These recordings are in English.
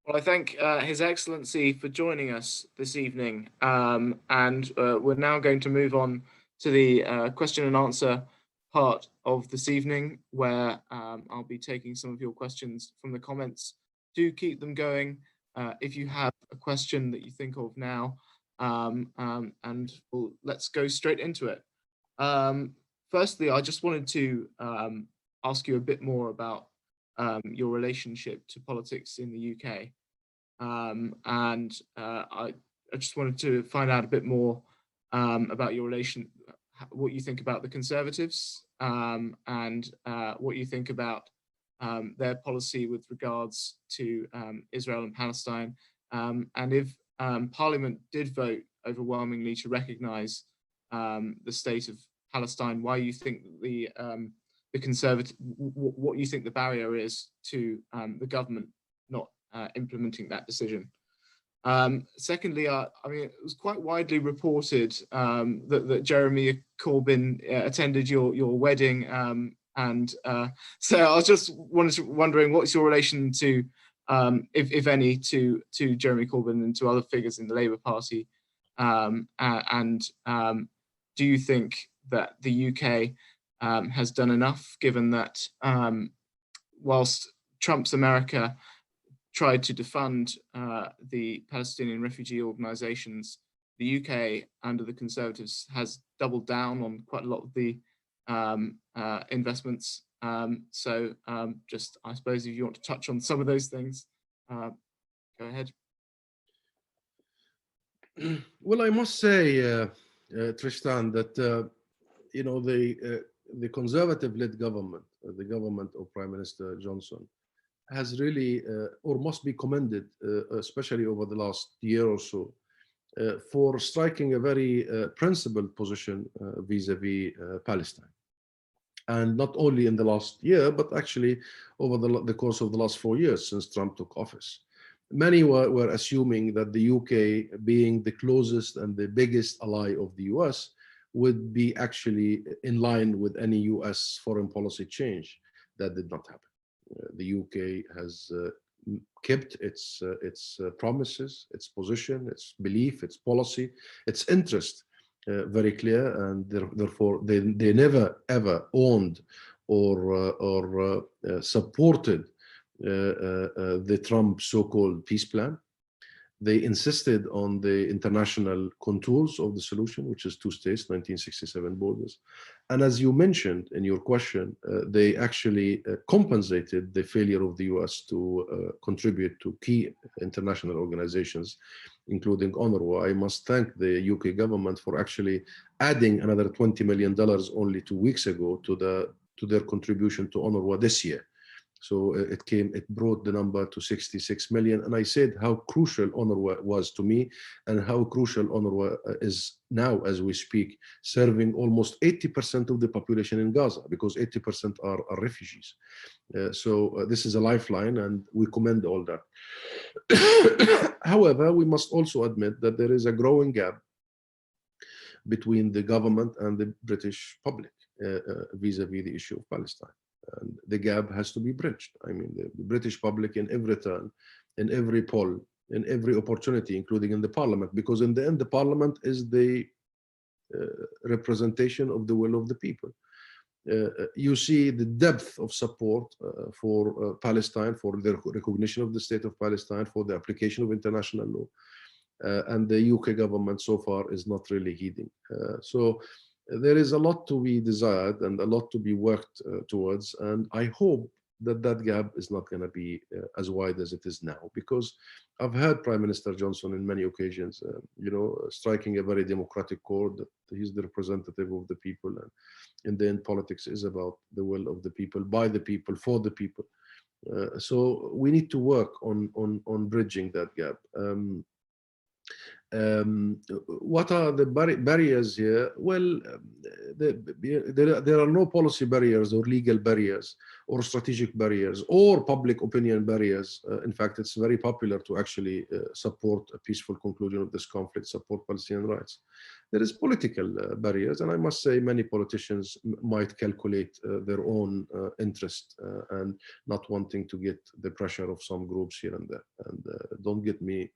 Well, I thank His Excellency for joining us this evening. And we're now going to move on to the question and answer part of this evening, where I'll be taking some of your questions from the comments. Do keep them going if you have a question that you think of now, and let's go straight into it. Firstly, I just wanted to ask you a bit more about your relationship to politics in the UK. And I just wanted to find out a bit more about your what you think about the Conservatives, and what you think about their policy with regards to Israel and Palestine, and if Parliament did vote overwhelmingly to recognise the state of Palestine, why you think the Conservative, what you think the barrier is to the government not implementing that decision. Secondly, I mean, it was quite widely reported that Jeremy Corbyn attended your wedding, and so I was just wondering what's your relation to, if any, to Jeremy Corbyn and to other figures in the Labour Party, and do you think that the UK has done enough, given that whilst Trump's America tried to defund the Palestinian refugee organizations, the UK under the Conservatives has doubled down on quite a lot of the investments. Just, I suppose, if you want to touch on some of those things, go ahead. Well, I must say, Tristan, that the Conservative-led government, the government of Prime Minister Johnson, has really, or must be commended, especially over the last year or so, for striking a very principled position vis-a-vis Palestine. And not only in the last year, but actually over the course of the last 4 years since Trump took office. Many were assuming that the UK, being the closest and the biggest ally of the US, would be actually in line with any US foreign policy change. That did not happen. The UK has kept its promises, its position, its belief, its policy, its interest very clear, and therefore they never ever owned or supported the Trump so-called peace plan. They insisted on the international contours of the solution, which is 2 states, 1967 borders. And as you mentioned in your question, they actually compensated the failure of the US to contribute to key international organizations, including UNRWA. I must thank the UK government for actually adding another $20 million only 2 weeks ago to their contribution to UNRWA this year. So it brought the number to 66 million. And I said how crucial UNRWA was to me, and how crucial UNRWA is now as we speak, serving almost 80% of the population in Gaza, because 80% are refugees. So this is a lifeline, and we commend all that. However, we must also admit that there is a growing gap between the government and the British public vis-a-vis the issue of Palestine. And the gap has to be bridged. I mean, the British public in every turn, in every poll, in every opportunity, including in the parliament, because in the end, the parliament is the representation of the will of the people. You see the depth of support for Palestine, for the recognition of the state of Palestine, for the application of international law. And the UK government so far is not really heeding. So there is a lot to be desired and a lot to be worked towards, and I hope that that gap is not going to be as wide as it is now, because I've heard Prime Minister Johnson in many occasions, striking a very democratic chord that he's the representative of the people, and in the end, politics is about the will of the people, by the people, for the people. So we need to work on bridging that gap. What are the barriers here? Well, there are no policy barriers or legal barriers or strategic barriers or public opinion barriers. In fact, it's very popular to actually support a peaceful conclusion of this conflict, support Palestinian rights. There is political barriers, and I must say many politicians might calculate their own interest and not wanting to get the pressure of some groups here and there. And don't get me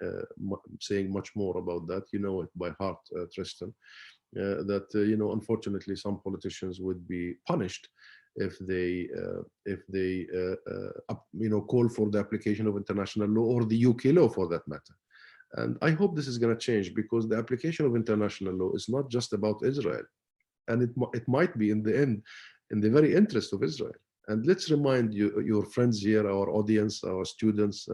saying much more about that. You know it by heart, Tristan, that unfortunately some politicians would be punished if they call for the application of international law or the UK law for that matter. And I hope this is going to change, because the application of international law is not just about Israel, and it might be in the end in the very interest of Israel. And let's remind your friends here, our audience, our students,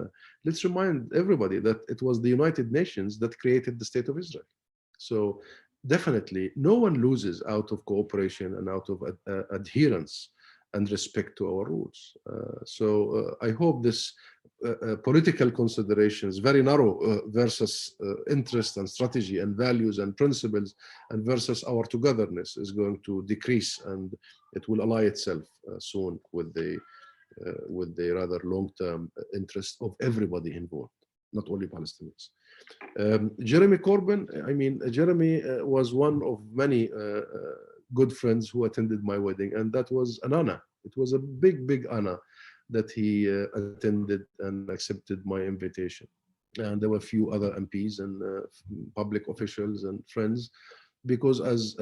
let's remind everybody that it was the United Nations that created the State of Israel. So definitely no one loses out of cooperation and out of adherence and respect to our rules. So I hope this political considerations, very narrow versus interest and strategy and values and principles, and versus our togetherness, is going to decrease, and it will ally itself soon with the rather long-term interest of everybody involved, not only Palestinians. Jeremy Corbyn, I mean, Jeremy was one of many good friends who attended my wedding, and that was an honor. It was a big, big honor that he attended and accepted my invitation. And there were a few other MPs and public officials and friends, because as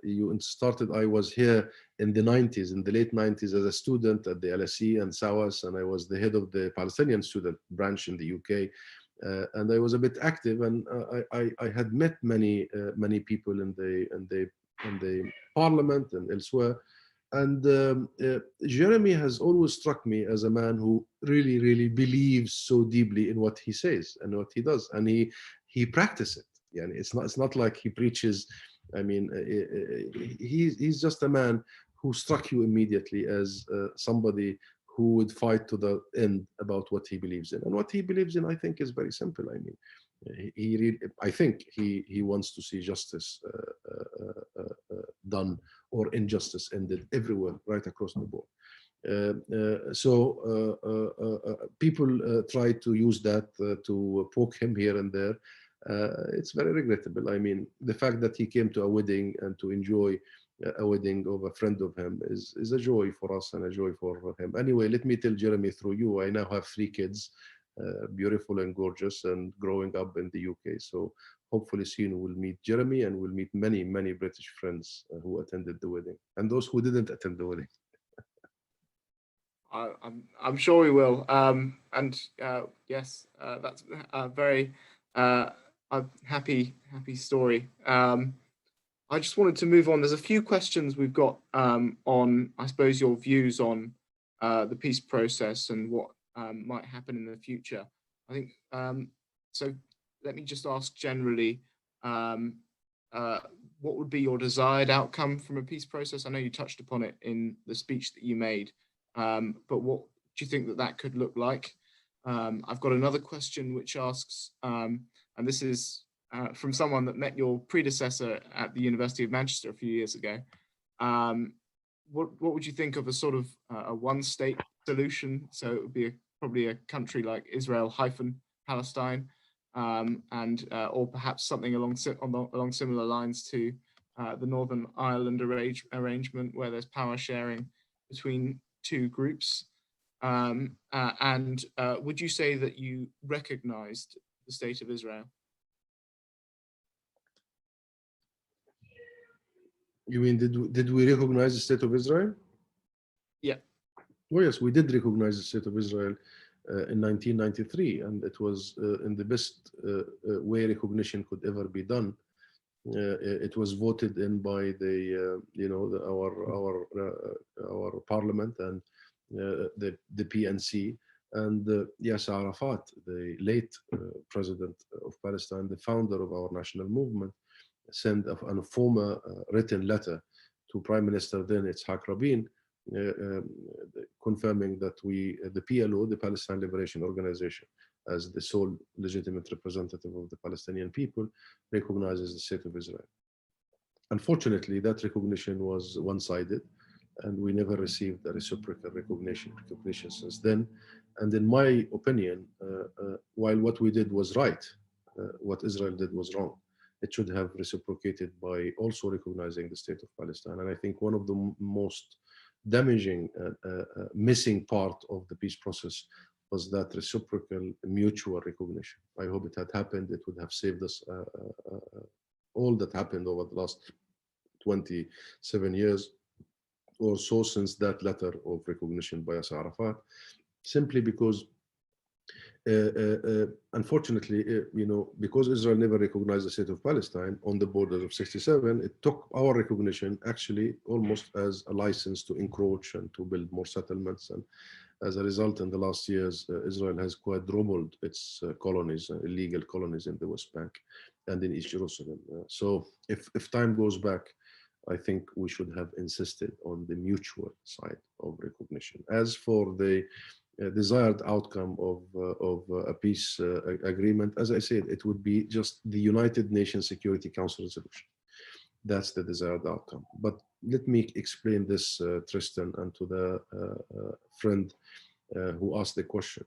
you started, I was here in the 90s, in the late 90s, as a student at the LSE and SAWAS, and I was the head of the Palestinian student branch in the UK. And I was a bit active, and I had met many people in the parliament and elsewhere. And Jeremy has always struck me as a man who really, really believes so deeply in what he says and what he does, and he practices it. Yeah, it's not like he preaches. I mean, he's just a man who struck you immediately as somebody who would fight to the end about what he believes in. And what he believes in, I think, is very simple. I mean, I think he wants to see justice done, or injustice ended everywhere, right across the board. People try to use that to poke him here and there. It's very regrettable. I mean, the fact that he came to a wedding and to enjoy a wedding of a friend of him is a joy for us and a joy for him. Anyway, let me tell Jeremy through you, I now have 3 kids, beautiful and gorgeous, and growing up in the UK. So hopefully soon we'll meet Jeremy, and we'll meet many, many British friends who attended the wedding, and those who didn't attend the wedding. I'm sure we will. Yes, that's a very happy story. I just wanted to move on. There's a few questions we've got on, I suppose, your views on the peace process and what might happen in the future. I think so. Let me just ask generally, what would be your desired outcome from a peace process? I know you touched upon it in the speech that you made, but what do you think that could look like? I've got another question which asks, and this is from someone that met your predecessor at the University of Manchester a few years ago. What would you think of a sort of a one-state solution? So it would be probably a country like Israel - Palestine, and or perhaps something along similar lines to the Northern Ireland arrangement, where there's power sharing between 2 groups. Would you say that you recognized the state of Israel? You mean, did we recognize the state of Israel? Yeah. Well, yes, we did recognize the state of Israel in 1993, and it was in the best way recognition could ever be done. It was voted in by our parliament and the PNC, and Yasser Arafat, the late president of Palestine, the founder of our national movement, sent a former written letter to Prime Minister then Yitzhak Rabin, confirming that the PLO, the Palestine Liberation Organization, as the sole legitimate representative of the Palestinian people, recognizes the state of Israel. Unfortunately, that recognition was one-sided, and we never received a reciprocal recognition since then. And in my opinion, while what we did was right, what Israel did was wrong. It should have reciprocated by also recognizing the state of Palestine. And I think one of the most damaging missing part of the peace process was that reciprocal mutual recognition. I hope it had happened. It would have saved us all that happened over the last 27 years or so since that letter of recognition by Yasser Arafat, simply because unfortunately, because Israel never recognized the state of Palestine on the borders of 67, it took our recognition actually almost as a license to encroach and to build more settlements. And as a result, in the last years, Israel has quadrupled its colonies, illegal colonies in the West Bank and in East Jerusalem. So if time goes back, I think we should have insisted on the mutual side of recognition. As for the desired outcome of a peace agreement, as I said, it would be just the United Nations Security Council resolution. That's the desired outcome. But let me explain this, Tristan, and to the friend who asked the question.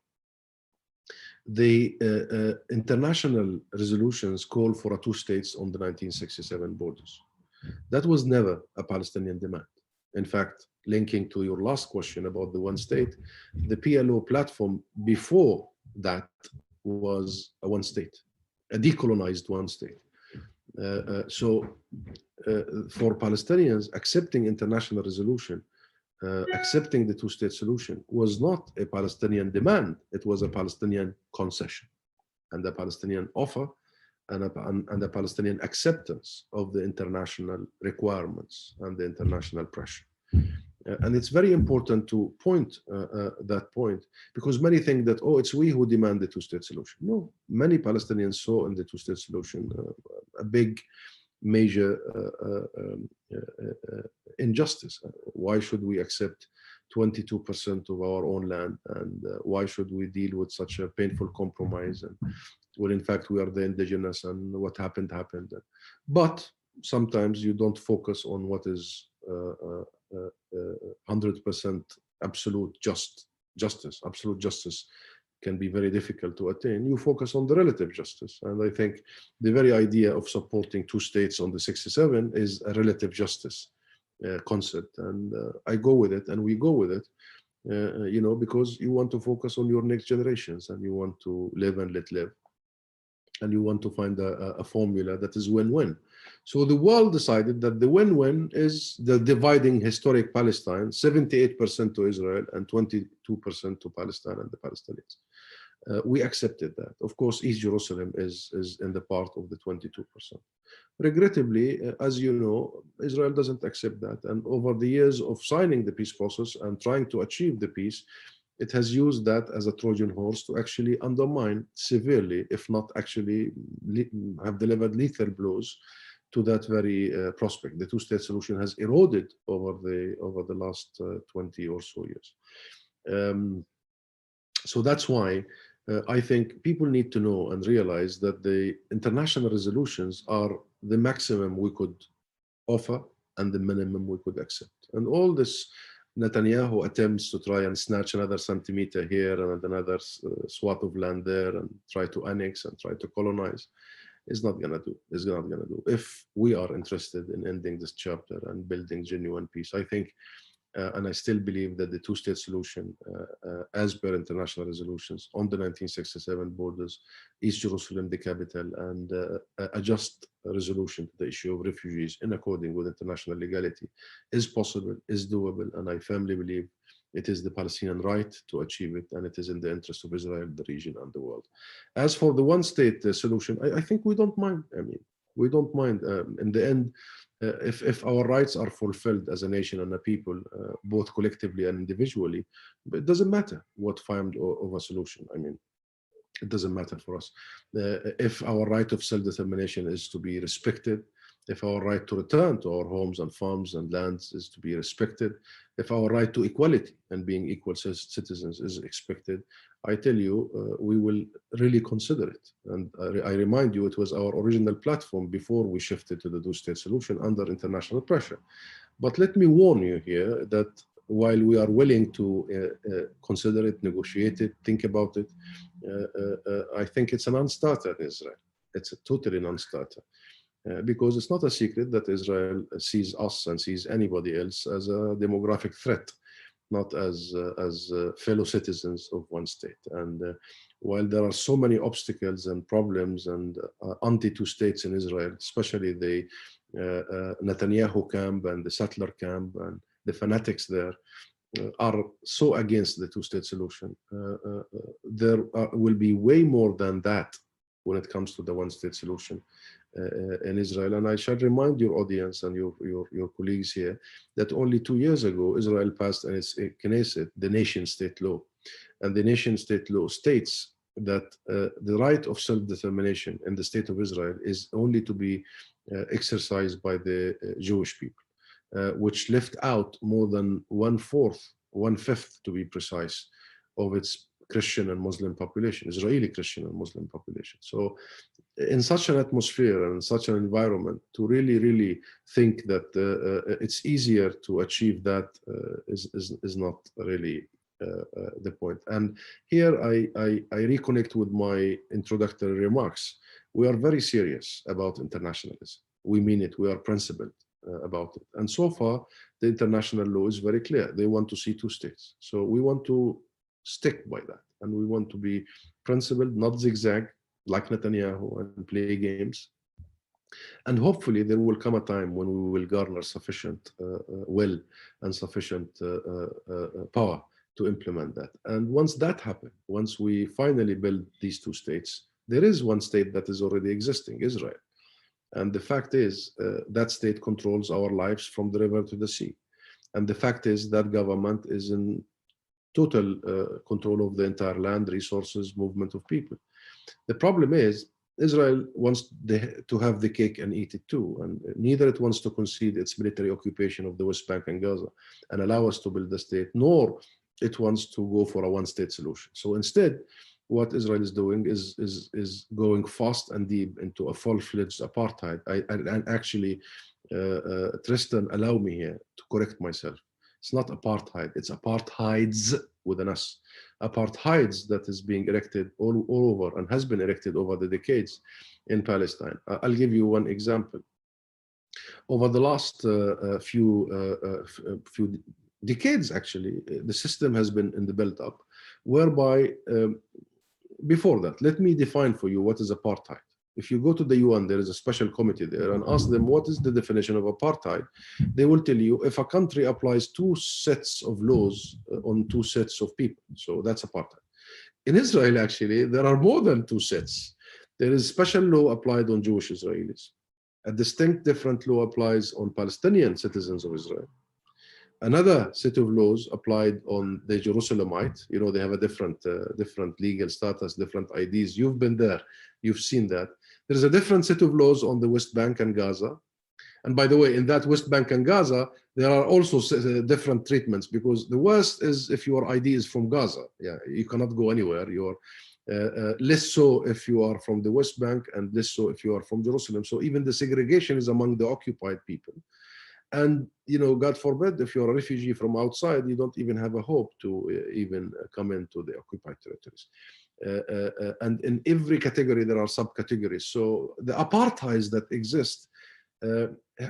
The international resolutions call for a two states on the 1967 borders. That was never a Palestinian demand. In fact, linking to your last question about the one state, the PLO platform before that was a one state, a decolonized one state. So for Palestinians, accepting international resolution, accepting the two-state solution was not a Palestinian demand, it was a Palestinian concession and a Palestinian offer and a Palestinian acceptance of the international requirements and the international pressure. And it's very important to point that point, because many think that, oh, it's we who demand the two-state solution. No, many Palestinians saw in the two-state solution a big, major injustice. Why should we accept 22% of our own land, and why should we deal with such a painful compromise? And well, in fact, we are the indigenous, and what happened happened. But sometimes you don't focus on what is 100% absolute justice. Absolute justice can be very difficult to attain. You focus on the relative justice. And I think the very idea of supporting two states on the 67 is a relative justice concept. And I go with it, and we go with it, because you want to focus on your next generations, and you want to live and let live. And you want to find a formula that is win-win. So the world decided that the win-win is the dividing historic Palestine, 78% to Israel and 22% to Palestine and the Palestinians. We accepted that. Of course, East Jerusalem is in the part of the 22%. Regrettably, as you know, Israel doesn't accept that. And over the years of signing the peace process and trying to achieve the peace, it has used that as a Trojan horse to actually undermine severely, if not actually have delivered lethal blows to that very prospect. The two-state solution has eroded over the last 20 or so years. So that's why I think people need to know and realize that the international resolutions are the maximum we could offer and the minimum we could accept. And all this Netanyahu attempts to try and snatch another centimeter here and another swath of land there and try to annex and try to colonize is not going to do. It's not going to do. If we are interested in ending this chapter and building genuine peace, I think, and I still believe that the two-state solution, as per international resolutions on the 1967 borders, East Jerusalem, the capital, and a just resolution to the issue of refugees in accordance with international legality is possible, is doable, and I firmly believe it is the Palestinian right to achieve it, and it is in the interest of Israel, the region, and the world. As for the one-state solution, I think we don't mind. I mean, we don't mind. In the end, if our rights are fulfilled as a nation and a people, both collectively and individually, but it doesn't matter what form of a solution. I mean, it doesn't matter for us. If our right of self-determination is to be respected, if our right to return to our homes and farms and lands is to be respected, if our right to equality and being equal citizens is expected, I tell you, we will really consider it. And I remind you, it was our original platform before we shifted to the two-state solution under international pressure. But let me warn you here that while we are willing to consider it, negotiate it, think about it, I think it's a non-starter in Israel. It's a totally non-starter. Because it's not a secret that Israel sees us and sees anybody else as a demographic threat, not as fellow citizens of one state. And while there are so many obstacles and problems and anti-two states in Israel, especially the Netanyahu camp and the settler camp and the fanatics there are so against the two-state solution, there will be way more than that when it comes to the one-state solution in Israel. And I shall remind your audience and your colleagues here that only 2 years ago, Israel passed in its Knesset the nation-state law. And the nation-state law states that the right of self-determination in the state of Israel is only to be exercised by the Jewish people, which left out more than 1/5 to be precise, of its Christian and Muslim population, Israeli Christian and Muslim population. So in such an atmosphere and such an environment, to really think that it's easier to achieve that is not really the point. And here I reconnect with my introductory remarks. We are very serious about internationalism. We mean it. We are principled about it. And so far, the international law is very clear. They want to see two states. So we want to stick by that. And we want to be principled, not zigzag, like Netanyahu, and play games. And hopefully there will come a time when we will garner sufficient will and sufficient power to implement that. And once that happens, once we finally build these two states, there is one state that is already existing, Israel. And the fact is that state controls our lives from the river to the sea. And the fact is that government is in total control of the entire land, resources, movement of people. The problem is Israel wants to have the cake and eat it too, and neither it wants to concede its military occupation of the West Bank and Gaza and allow us to build a state, nor it wants to go for a one-state solution. So instead, what Israel is doing is going fast and deep into a full-fledged apartheid. And actually, Tristan, allow me here to correct myself. It's not apartheid, it's apartheids with an S. Apartheids that is being erected all over and has been erected over the decades in Palestine. I'll give you one example. Over the last few decades, actually, the system has been in the build-up, whereby, before that, let me define for you what is apartheid. If you go to the UN, there is a special committee there, and ask them what is the definition of apartheid, they will tell you if a country applies two sets of laws on two sets of people. So that's apartheid. In Israel, actually, there are more than two sets. There is special law applied on Jewish Israelis. A distinct different law applies on Palestinian citizens of Israel. Another set of laws applied on the Jerusalemite. You know, they have a different legal status, different IDs. You've been there, you've seen that. There's a different set of laws on the West Bank and Gaza. And by the way, in that West Bank and Gaza, there are also different treatments, because the worst is if your ID is from Gaza. Yeah, you cannot go anywhere. You're less so if you are from the West Bank, and less so if you are from Jerusalem. So even the segregation is among the occupied people. And, you know, God forbid, if you're a refugee from outside, you don't even have a hope to even come into the occupied territories. And in every category, there are subcategories. So the apartheid that exists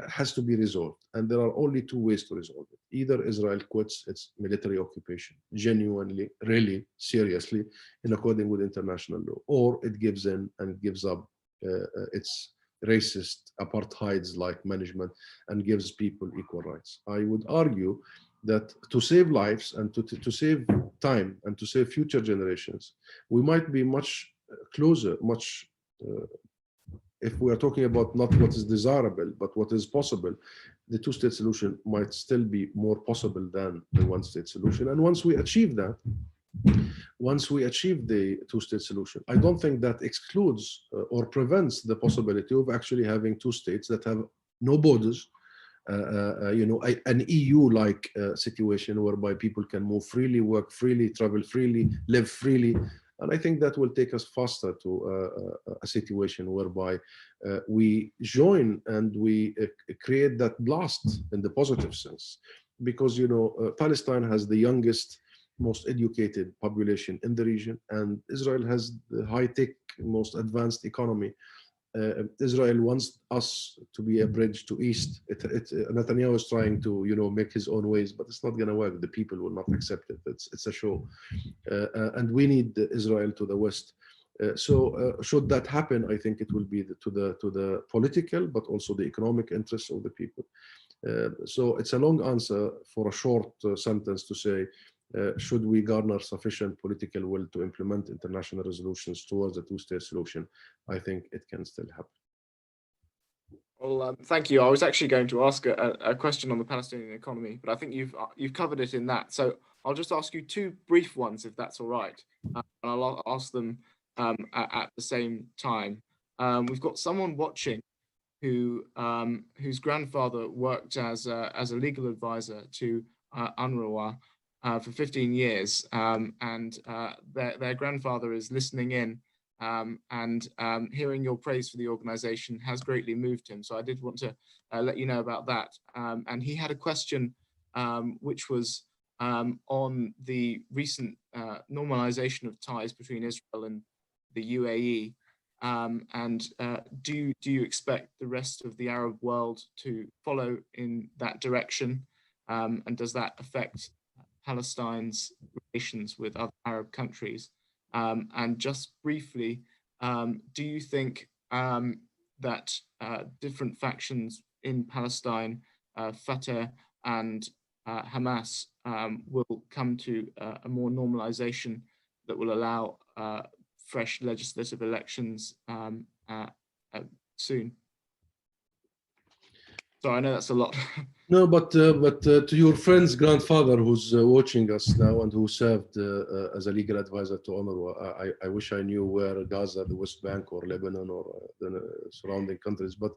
has to be resolved. And there are only two ways to resolve it. Either Israel quits its military occupation, genuinely, really, seriously, in accordance with international law, or it gives in and gives up its racist apartheids-like management and gives people equal rights. I would argue that to save lives and to save time and to save future generations, we might be much closer, if we are talking about not what is desirable, but what is possible, the two-state solution might still be more possible than the one-state solution. And once we achieve that, once we achieve the two-state solution, I don't think that excludes or prevents the possibility of actually having two states that have no borders, an EU-like situation whereby people can move freely, work freely, travel freely, live freely. And I think that will take us faster to a situation whereby we join and we create that blast in the positive sense. Because, Palestine has the youngest, most educated population in the region, and Israel has the high-tech, most advanced economy. Israel wants us to be a bridge to East. Netanyahu is trying to, make his own ways, but it's not going to work. The people will not accept it. It's a show, and we need Israel to the West. So should that happen, I think it will be to the political, but also the economic interests of the people. So it's a long answer for a short sentence to say, should we garner sufficient political will to implement international resolutions towards a two-state solution? I think it can still happen. Well, thank you. I was actually going to ask a question on the Palestinian economy, but I think you've covered it in that. So I'll just ask you two brief ones, if that's all right. And I'll ask them at the same time. We've got someone watching whose grandfather worked as a legal advisor to UNRWA for 15 years, and their grandfather is listening in, and hearing your praise for the organization has greatly moved him. So I did want to let you know about that. And he had a question which was on the recent normalization of ties between Israel and the UAE. And do you expect the rest of the Arab world to follow in that direction? And does that affect Palestine's relations with other Arab countries? And just briefly, do you think that different factions in Palestine, Fatah and Hamas, will come to a more normalization that will allow fresh legislative elections soon? So I know that's a lot. No, but to your friend's grandfather who's watching us now and who served as a legal advisor to UNRWA, I wish I knew where Gaza, the West Bank, or Lebanon, or the surrounding countries. But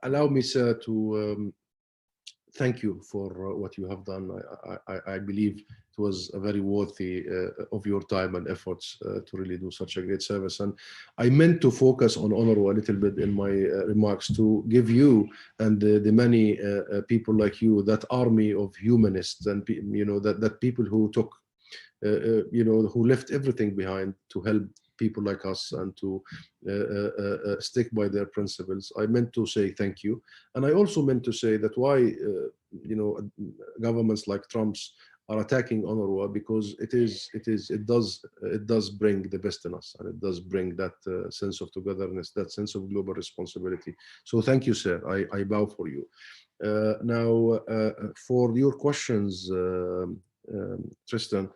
allow me, sir, to thank you for what you have done. I believe it was a very worthy of your time and efforts to really do such a great service. And I meant to focus on UNRWA a little bit in my remarks to give you and the many people like you, that army of humanists, and that people who took, who left everything behind to help people like us and to stick by their principles. I meant to say thank you. And I also meant to say that why, governments like Trump's are attacking UNRWA, because it does bring the best in us, and it does bring that sense of togetherness, that sense of global responsibility. So thank you, sir. I bow for you. Now, for your questions, Tristan,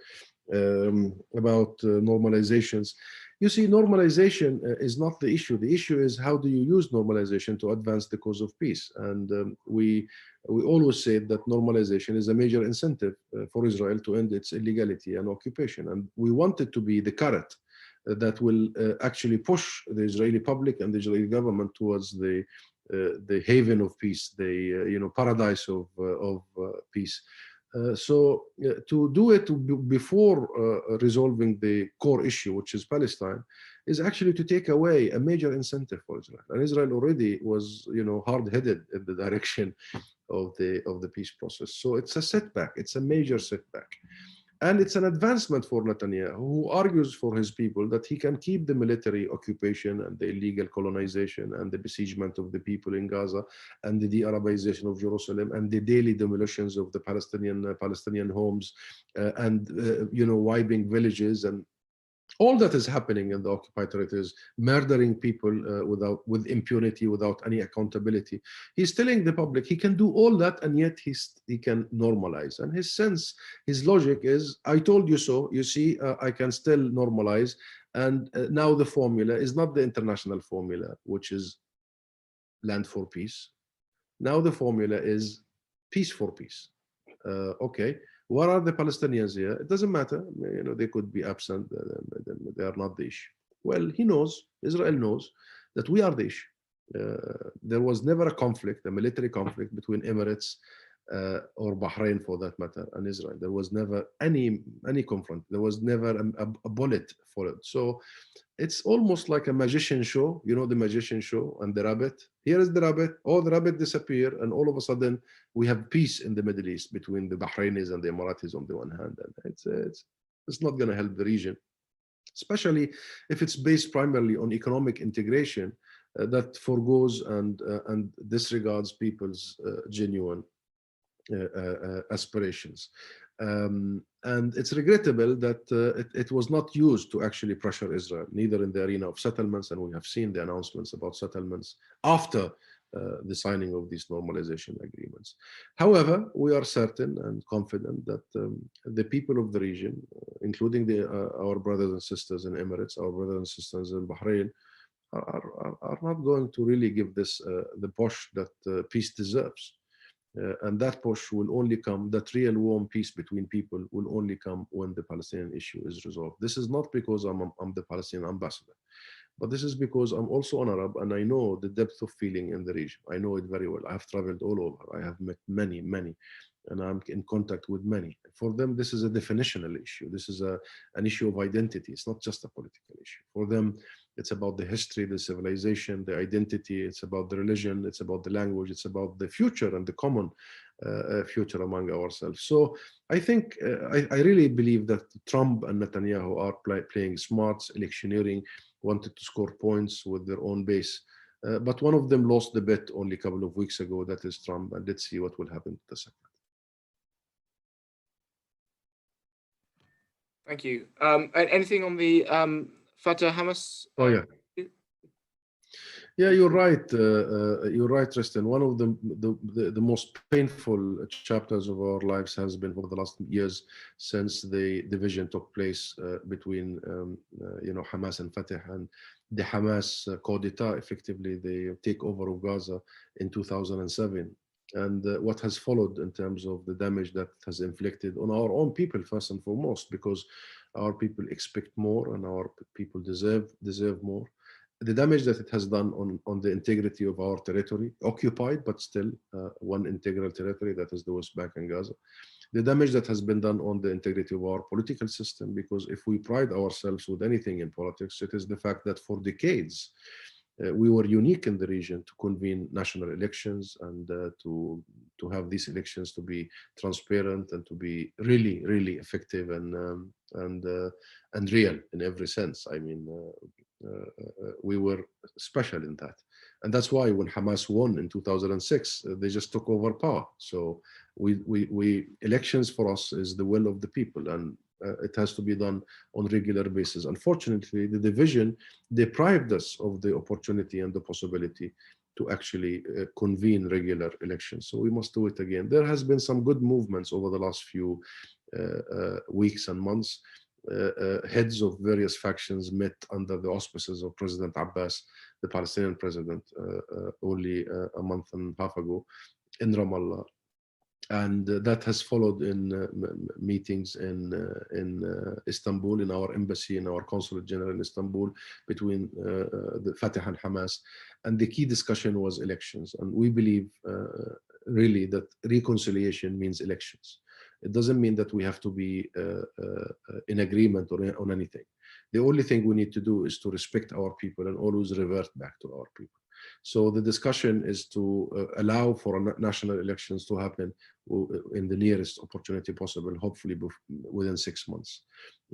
about normalizations. You see, normalization is not the issue. The issue is how do you use normalization to advance the cause of peace? And we always say that normalization is a major incentive for Israel to end its illegality and occupation. And we want it to be the carrot that will actually push the Israeli public and the Israeli government towards the haven of peace, the paradise of peace. So to do it before resolving the core issue, which is Palestine, is actually to take away a major incentive for Israel. And Israel already was, hard-headed in the direction of the peace process. So it's a setback. It's a major setback. And it's an advancement for Netanyahu, who argues for his people that he can keep the military occupation and the illegal colonization and the besiegement of the people in Gaza and the de-Arabization of Jerusalem and the daily demolitions of the Palestinian homes and wiping villages, and all that is happening in the occupied territories, murdering people with impunity, without any accountability. He's telling the public he can do all that, and yet he can normalize. And his logic is, I told you so. You see, I can still normalize. And now the formula is not the international formula, which is land for peace. Now the formula is peace for peace. Okay. What are the Palestinians here? It doesn't matter. They could be absent. They are not the issue. Well, he knows, Israel knows, that we are the issue. There was never a conflict, a military conflict between Emirates or Bahrain, for that matter, and Israel. There was never any confront. There was never a bullet for it. So it's almost like a magician show. You know, the magician show and the rabbit. Here is the rabbit. Oh, the rabbit disappear, and all of a sudden we have peace in the Middle East between the Bahrainis and the Emiratis on the one hand, and it's not going to help the region, especially if it's based primarily on economic integration that forgoes and disregards people's genuine aspirations. And it's regrettable that it was not used to actually pressure Israel, neither in the arena of settlements, and we have seen the announcements about settlements after the signing of these normalization agreements. However, we are certain and confident that the people of the region, including our brothers and sisters in Emirates, our brothers and sisters in Bahrain, are not going to really give this the push that peace deserves. And that push will only come, that real warm peace between people will only come when the Palestinian issue is resolved. This is not because I'm the Palestinian ambassador, but this is because I'm also an Arab and I know the depth of feeling in the region. I know it very well. I have traveled all over. I have met many, and I'm in contact with many. For them, this is a definitional issue. This is an issue of identity. It's not just a political issue. For them, it's about the history, the civilization, the identity. It's about the religion. It's about the language. It's about the future and the common future among ourselves. So I think, I really believe that Trump and Netanyahu are playing smart, electioneering, wanted to score points with their own base. But one of them lost the bet only a couple of weeks ago. That is Trump. And let's see what will happen to the second. Thank you. Anything on the Fatah Hamas? Oh, yeah. Yeah, you're right. You're right, Tristan. One of the most painful chapters of our lives has been for the last years since the division took place between Hamas and Fatah, and the Hamas coup d'etat, effectively the takeover of Gaza in 2007. And what has followed in terms of the damage that has inflicted on our own people, first and foremost, because our people expect more and our people deserve more. The damage that it has done on the integrity of our territory, occupied, but still one integral territory, that is the West Bank and Gaza. The damage that has been done on the integrity of our political system, because if we pride ourselves with anything in politics, it is the fact that for decades, we were unique in the region to convene national elections and to have these elections to be transparent and to be really, really effective and real in every sense. I mean, we were special in that. And that's why when Hamas won in 2006, they just took over power. So elections for us is the will of the people, and it has to be done on a regular basis. Unfortunately, the division deprived us of the opportunity and the possibility to actually convene regular elections. So we must do it again. There has been some good movements over the last few weeks and months. Heads of various factions met under the auspices of President Abbas, the Palestinian president, only a month and a half ago in Ramallah. And that has followed in meetings in Istanbul, in our embassy, in our consulate general in Istanbul, between the Fatah and Hamas. And the key discussion was elections. And we believe really that reconciliation means elections. It doesn't mean that we have to be in agreement on anything. The only thing we need to do is to respect our people and always revert back to our people. So the discussion is to allow for national elections to happen in the nearest opportunity possible, hopefully within 6 months.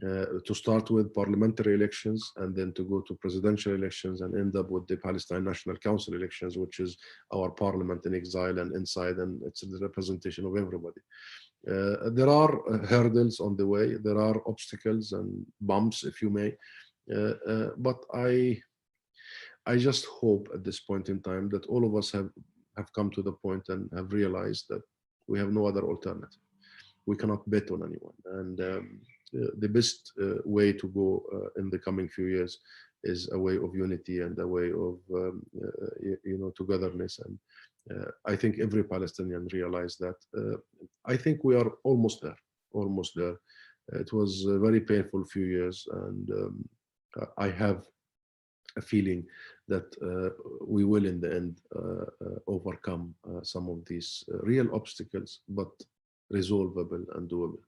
To start with parliamentary elections and then to go to presidential elections and end up with the Palestine National Council elections, which is our parliament in exile and inside, and it's the representation of everybody. There are hurdles on the way. There are obstacles and bumps, if you may. But I just hope at this point in time that all of us have come to the point and have realized that we have no other alternative. We cannot bet on anyone. And the best way to go in the coming few years is a way of unity and a way of togetherness. And I think every Palestinian realized that. I think we are almost there. It was a very painful few years, and I have a feeling that we will in the end overcome some of these real obstacles, but resolvable and doable.